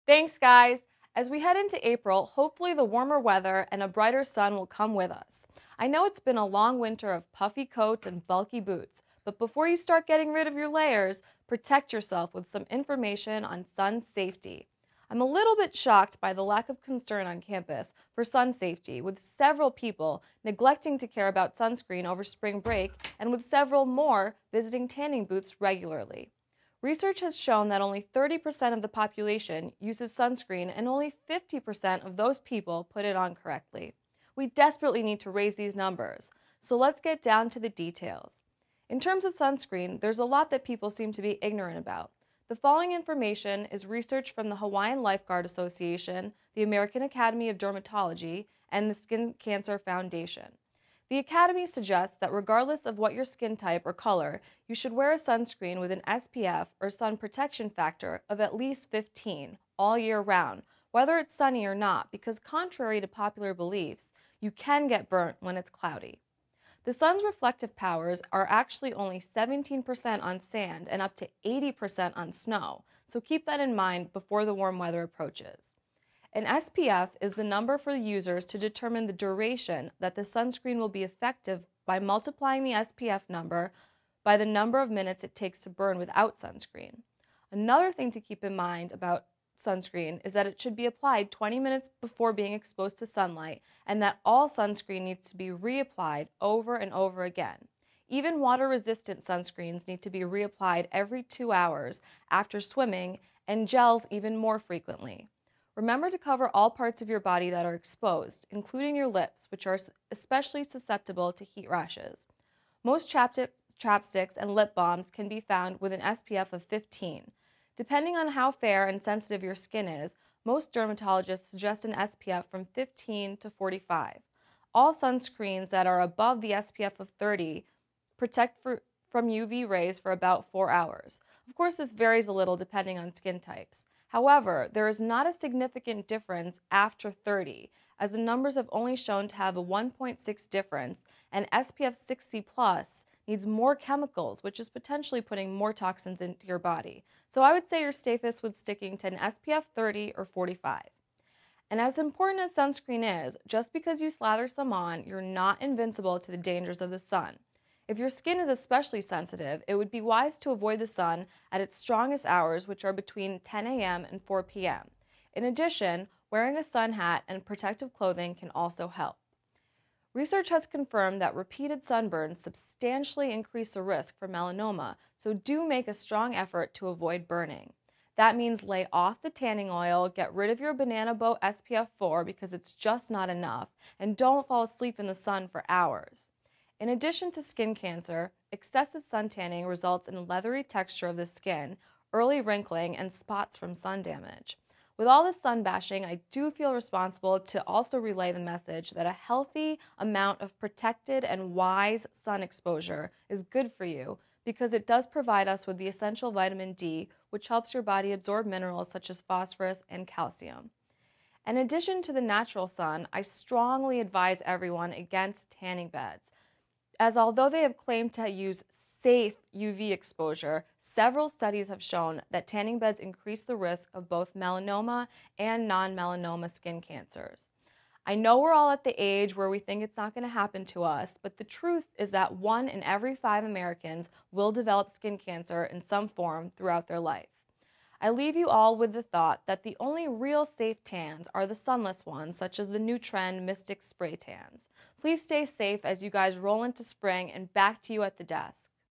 Thanks, guys! As we head into April, hopefully the warmer weather and a brighter sun will come with us. I know it's been a long winter of puffy coats and bulky boots, but before you start getting rid of your layers, protect yourself with some information on sun safety. I'm a little bit shocked by the lack of concern on campus for sun safety, with several people neglecting to care about sunscreen over spring break and with several more visiting tanning booths regularly. Research has shown that only 30% of the population uses sunscreen and only 50% of those people put it on correctly. We desperately need to raise these numbers, so let's get down to the details. In terms of sunscreen, there's a lot that people seem to be ignorant about. The following information is research from the Hawaiian Lifeguard Association, the American Academy of Dermatology, and the Skin Cancer Foundation. The Academy suggests that regardless of what your skin type or color, you should wear a sunscreen with an SPF or sun protection factor of at least 15 all year round, whether it's sunny or not, because contrary to popular beliefs, you can get burnt when it's cloudy. The sun's reflective powers are actually only 17% on sand and up to 80% on snow, so keep that in mind before the warm weather approaches. An SPF is the number for users to determine the duration that the sunscreen will be effective by multiplying the SPF number by the number of minutes it takes to burn without sunscreen. Another thing to keep in mind about sunscreen is that it should be applied 20 minutes before being exposed to sunlight, and that all sunscreen needs to be reapplied over and over again. Even water-resistant sunscreens need to be reapplied every 2 hours after swimming, and gels even more frequently. Remember to cover all parts of your body that are exposed, including your lips, which are especially susceptible to heat rashes. Most chapsticks and lip balms can be found with an SPF of 15. Depending on how fair and sensitive your skin is, most dermatologists suggest an SPF from 15 to 45. All sunscreens that are above the SPF of 30 protect from UV rays for about 4 hours. Of course, this varies a little depending on skin types. However, there is not a significant difference after 30, as the numbers have only shown to have a 1.6 difference, and SPF 60 plus needs more chemicals, which is potentially putting more toxins into your body. So I would say you're safest with sticking to an SPF 30 or 45. And as important as sunscreen is, just because you slather some on, you're not invincible to the dangers of the sun. If your skin is especially sensitive, it would be wise to avoid the sun at its strongest hours, which are between 10 a.m. and 4 p.m. In addition, wearing a sun hat and protective clothing can also help. Research has confirmed that repeated sunburns substantially increase the risk for melanoma, so do make a strong effort to avoid burning. That means lay off the tanning oil, get rid of your banana boat SPF 4 because it's just not enough, and don't fall asleep in the sun for hours. In addition to skin cancer, excessive sun tanning results in a leathery texture of the skin, early wrinkling, and spots from sun damage. With all this sun bashing, I do feel responsible to also relay the message that a healthy amount of protected and wise sun exposure is good for you because it does provide us with the essential vitamin D, which helps your body absorb minerals such as phosphorus and calcium. In addition to the natural sun, I strongly advise everyone against tanning beds, as although they have claimed to use safe UV exposure, several studies have shown that tanning beds increase the risk of both melanoma and non-melanoma skin cancers. I know we're all at the age where we think it's not going to happen to us, but the truth is that 1 in every 5 Americans will develop skin cancer in some form throughout their life. I leave you all with the thought that the only real safe tans are the sunless ones, such as the new trend Mystic Spray Tans. Please stay safe as you guys roll into spring, and back to you at the desk.